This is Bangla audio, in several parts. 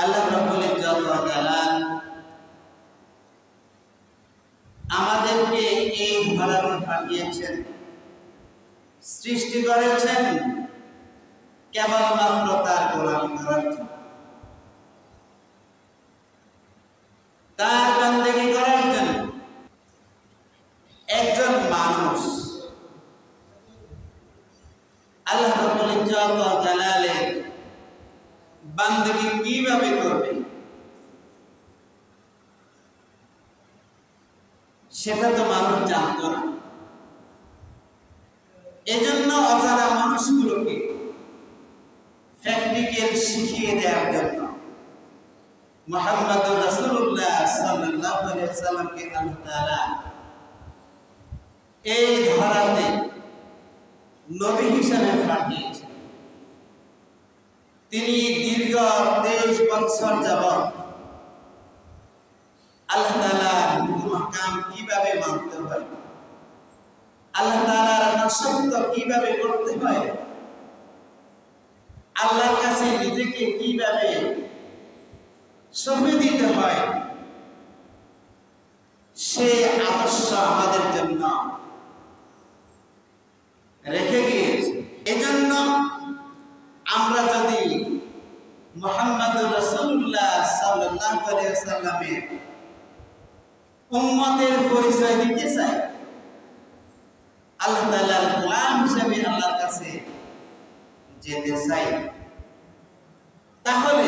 আল্লাহ রাব্বুল ইজ্জত ওয়া তাআলা আমাদেরকে এই ধরাতে পাঠিয়েছেন, সৃষ্টি করেছেন কেবলমাত্র তার গোলামি করার জন্য, তার বান্দেগি করার জন্য। একজন মানুষ আল্লাহ রাব্বুল ইজ্জত ওয়া তাআলার বান্দেগি কিভাবে করবে সেটা তো মানুষ জানতো না। এজন্য অজানা মানুষগুলোকে প্র্যাকটিক্যাল শিখিয়ে দেওয়ার জন্য মুহাম্মদুর রাসূলুল্লাহ সাল্লাল্লাহু আলাইহি ওয়াসাল্লামকে আল্লাহ তাআলা এই ধরাতে নবী হিসেবে পাঠিয়েছেন। তিনি দীর্ঘ 23 বছর যাবত আল্লাহ তাআলার হুকুম কিভাবে মানতে হয়, আল্লাহ তাআলার দাসত্ব কিভাবে করতে হয়, আল্লাহর কাছে নিজেকে কিভাবে সঁপে দিতে হয়, সেই আদর্শ আমাদের জন্য রেখে গিয়েছে। এজন্য আমরা যদি মুহাম্মদুর রাসূলুল্লাহ সাল্লাল্লাহু আলাইহি ওয়াসাল্লামের উম্মতের পরিচয় দিতে চাই, আল্লাহ তাআলার গোলাম হিসেবে আল্লাহর কাছে যেতে চাই, তাহলে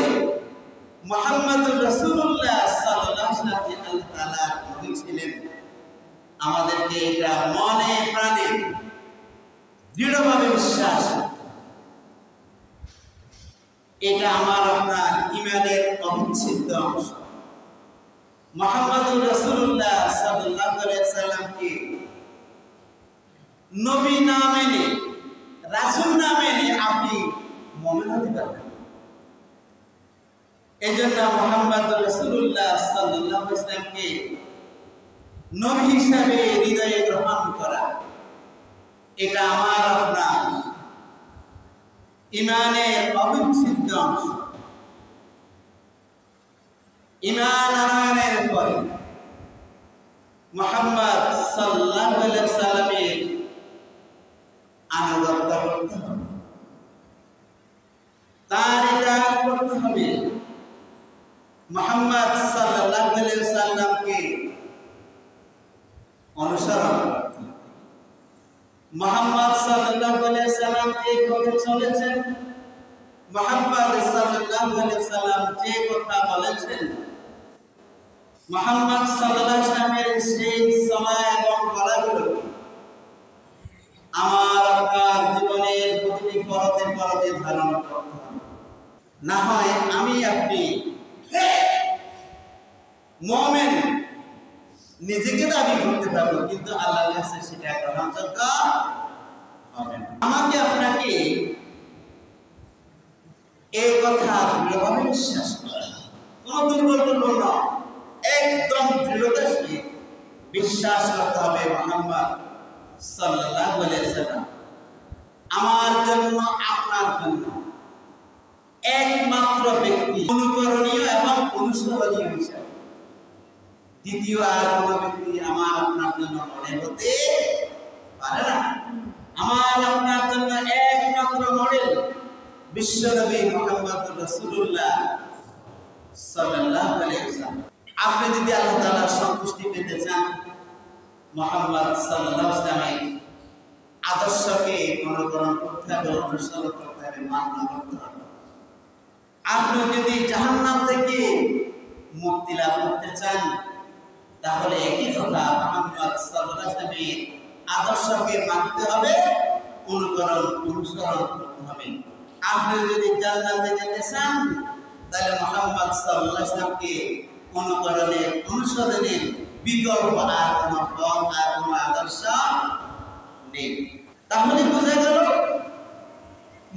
মুহাম্মদুর রাসূলুল্লাহ সাল্লাল্লাহু আলাইহি ওয়াসাল্লাম যে আল্লাহ তাআলার নবী ছিলেন, আমাদেরকে এটা মনে প্রাণে দৃঢ়ভাবে বিশ্বাস করতে হবে। এটা আমার আপনার ঈমানের অবিচ্ছেদ্য অংশ। মুহাম্মদুর রাসূলুল্লাহ সাল্লাল্লাহু আলাইহি ওয়াসাল্লামকে নবী না মেনে, রাসূল না মেনে আপনি মুমিন হতে পারবেন না। এজন্য মুহাম্মদুর রাসূলুল্লাহ সাল্লাল্লাহু আলাইহি ওয়াসাল্লামকে নবী হিসেবে হৃদয়ে গ্রহণ করা, এটা আমার আপনার ঈমানের অবিচ্ছেদ্য অংশ। ঈমান আনয়নের পরে মুহাম্মদ সাল্লাল্লাহু আলাইহি ওয়াসাল্লামের আনুগত্য করতে হবে, তার ইতাআত করতে হবে, মুহাম্মদ সাল্লাল্লাহু আলাইহি ওয়াসাল্লামকে অনুসরণ করতে হবে। মুহাম্মদ সাল্লাল্লাহু আলাইহি ওয়াসাল্লাম যে পথে চলেছেন, মুহাম্মদ সাল্লাল্লাহু আলাইহি ওয়াসাল্লাম যে কথা বলেছেন, মুহাম্মদ সাল্লাল্লাহু আলাইহি ওয়াসাল্লামের সেই সময় এবং বলাগুলো আমার আপনার জীবনের প্রতিটি পরতে পরতে ধারণ করতে হবে। না হয় আমি আপনি মুমিন নিজেকে দাবি করতে পারবো, কিন্তু আল্লাহর কাছে সেটা গ্রহণযোগ্য হবে না। আমাকে আপনাকে এই কথা দৃঢ়ভাবে বিশ্বাস করতে হবে, কোনো দুর্বল না, একদম দৃঢ়তার সাথে বিশ্বাস করতে হবে মুহাম্মদ সাল্লাল্লাহু আলাইহি ওয়াসাল্লাম আমার জন্য, আপনার জন্য একমাত্র ব্যক্তি, অনুকরণীয় এবং অনুসরণীয় হিসাবে। দ্বিতীয় আর কোন ব্যক্তি আমার আপনার জন্য মনে হতে পারে না। আমার আপনার জন্য একমাত্র মডেল বিশ্বনবী মুহাম্মদুর রাসূলুল্লাহ সাল্লাল্লাহু আলাইহি ওয়াসাল্লাম। আপনি যদি আল্লাহ তাআলার সন্তুষ্টি পেতে চান, মুহাম্মদ সাল্লাল্লাহু আলাইহি ওয়াসাল্লামের আদর্শকে অনুকরণ করতে হবে, অনুসরণ করতে হবে, মান্য করতে হবে। আপনি যদি জাহান্নাম থেকে মুক্তি লাভ করতে চান, তাহলে একই কথা, মুহাম্মদ সাল্লাল্লাহু আলাইহি ওয়াসাল্লামের আদর্শকে মানতে হবে, অনুসরণ করতে হবে। আপনি যদি জান্নাতে যেতে চান, তাহলে মুহাম্মদ সাল্লাল্লাহু আলাইহি ওয়াসাল্লামকে অনুকরণের, অনুসরণের বিকল্প আর কোনো পথ আর কোনো আদর্শ নেই। তাহলে বোঝা গেল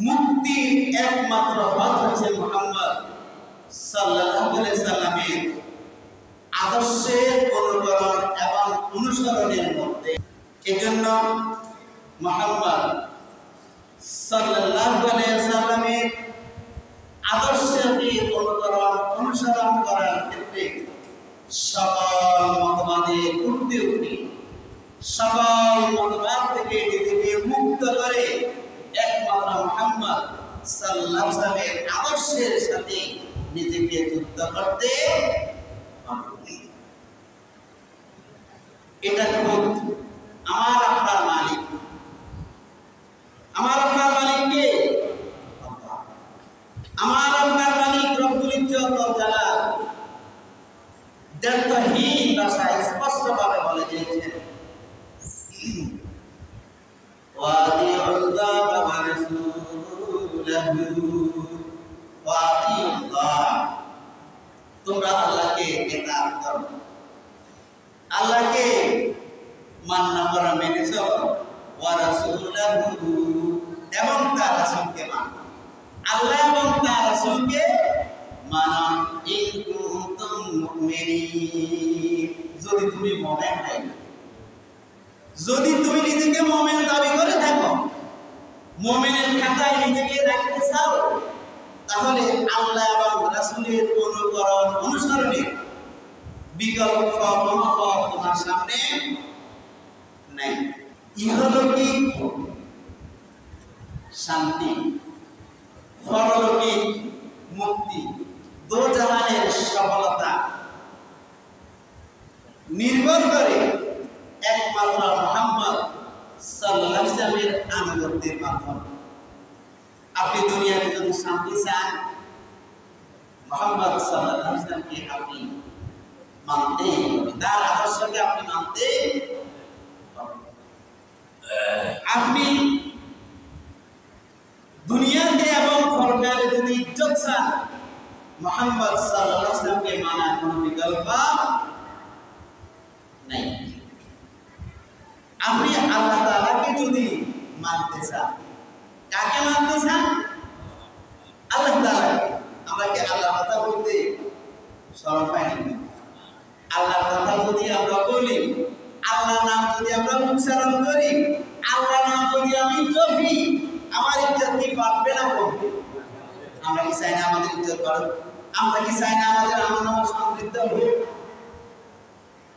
মুক্তির একমাত্র পথ হচ্ছে মুহাম্মদ সাল্লাল্লাহু আলাইহি ওয়াসাল্লামের আদর্শের অনুকরণ এবং অনুসরণের মধ্যে। এজন্য মুহাম্মদ সাল্লাল্লাহু আলাইহি ওয়াসাল্লামের আদর্শকে অনুকরণ সকল মতবাদ থেকে নিজেকে মুক্ত করে একমাত্র মুহাম্মদ সাল্লাল্লাহু আলাইহি ওয়াসাল্লামের আদর্শের সাথে নিজেকে যুক্ত করতে হবে। এটা খুব আমার আপনার মালিক। আমার আপনার মালিক কে? আমার আপনার মালিক রব্বুল ইজ্জত ওয়াল জালাল দ্ব্যর্থহীন ভাষায় স্পষ্টভাবে বলে দিয়েছেন, ওয়াতিউল্লাহ ওয়া রাসূলাহু ওয়াতিউল্লাহ, তোমরা আল্লাহকে ইতাআত করো, আল্লাহকে মান্য করো, মেনে চলো, ওয়া রাসূলাহু এবং তার রাসূলকে মানো, আল্লাহ এবং তার রাসূলকে মানো, ইন কুনতুম মুমিনিন, যদি তুমি মুমিন হও, যদি তুমি নিজেকে মুমিন দাবি করে থাকো, মুমিনের খাতায় নিজেকে রাখতে চাও, তাহলে আল্লাহ এবং রাসূলের অনুকরণ অনুসরণের বিকল্প কোনো পথ তোমার সামনে নাই। ইহলৌকিক শান্তি, পরলৌকিক মুক্তি, দোজাহানের সফলতা নির্ভর করে একমাত্র মুহাম্মদ সাল্লাল্লাহু আলাইহি ওয়াসাল্লামের আনুগত্যের মাধ্যমে। আপনি দুনিয়াতে যদি শান্তি চান, মুহাম্মদ সাল্লাল্লাহু আলাইহি ওয়াসাল্লামকে আপনি মানতে হবে, তার আদর্শকে আপনি মানতে হবে। আপনি দুনিয়াতে এবং পরকালে যদি ইজ্জত চান, মুহাম্মদ সাল্লাল্লাহু আলাইহি ওয়াসাল্লামকে মানার কোনো বিকল্প নাই। আপনি আল্লাহ তাআলাকে যদি মানতে চান, কাকে মানতে চান? আল্লাহ তাআলাকে। আমরা কি আল্লাহর কথা বলতে শরম পাই না? আল্লাহর কথা যদি আমরা বলি, আল্লাহর নাম যদি আমরা উচ্চারণ করি, আল্লাহর নাম যদি আমি জপি, আমার ইজ্জত কি বাড়বে না কমবে? আমরা কি চাই না আমাদের ইজ্জত বাড়ুক? আমরা কি চাই না আমাদের আমল সমৃদ্ধ হোক?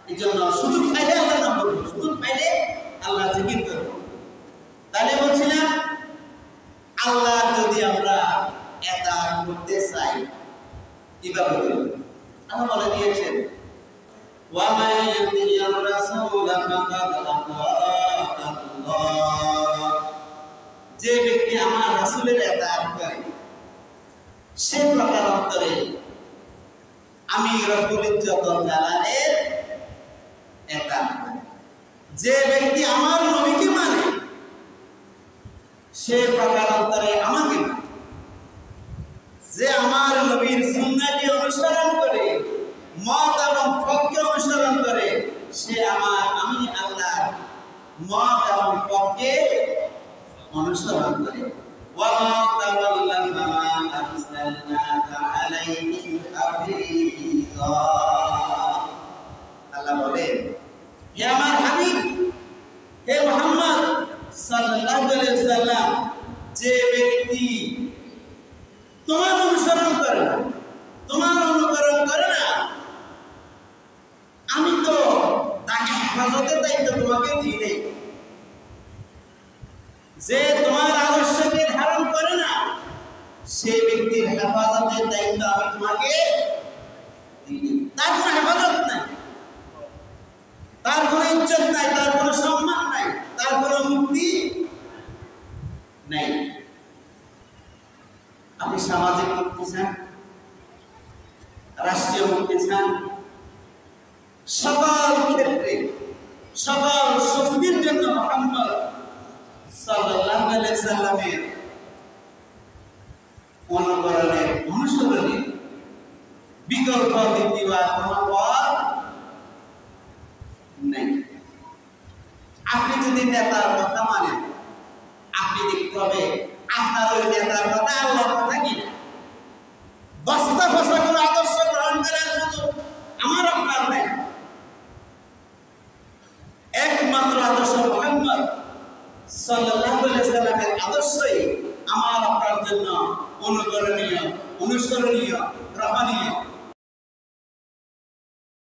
এই জন্য সুযোগ পাইলে আল্লাহর নাম বলবো, সুযোগ পাইলে আল্লাহ জিকির করবো। তাহলে বলছিলাম, আল্লাহ যদি আমরা ইতাআত করতে চাই, কিভাবে করব? আল্লাহ বলে দিয়েছেন, ওয়া মান ইউতি'র রাসূলা ফাকাদ আতাআল্লাহ, যে ব্যক্তি আমার রাসূলের ইতাআত করে সে প্রকার অন্তরে আমি রব্বুল ইজ্জত ওয়াল জালালের ইতাআত করে। যে ব্যক্তি আমার নবীকে মানে সে প্রকার অন্তরে আমাকে মানে। যে আমার নবীর সুন্নাহকে অনুসরণ করে, মত এবং ফককে অনুসরণ করে, সে আমি আল্লাহর মত এবং ফককে অনুসরণ করে। ওয়া মা তাওয়াল্লা ফামা আরসালনাকা আলাইহিম হাফিযা, আল্লাহ বলেন, হে আমার হাবিব, হে মুহাম্মদ সাল্লাল্লাহু আলাইহি ওয়াসাল্লাম, যে ব্যক্তি তোমার অনুসরণ করে না, তোমার অনুকরণ করে না, আমি তো তাকে হেফাজতের দায়িত্ব তোমাকে দিই নাই। যে তোমার আদর্শকে ধারণ করে না, সেই ব্যক্তির হেফাজতের দায়িত্ব আমি তোমাকে দিই। তার কোনো হেফাজত নাই, তার কোনো ইজ্জত নাই, তার কোনো সম্মান নাই, তার কোনো মুক্তি নাই। আপনি সামাজিক মুক্তি চান, রাষ্ট্রীয় মুক্তি চান, সকল ক্ষেত্রে সকল শক্তির জন্য মুহাম্মদ সাল্লাল্লাহু আলাইহি ওয়াসাল্লামের অনুকরণের অনুসরণের বিকল্প দ্বিতীয় কোনো পথ নেই। আপনি যদি নেতার কথা মানেন, আপনি দেখতে হবে আপনার ওই নেতার কথা আল্লাহর কথা কিনা। বস্তা ফসা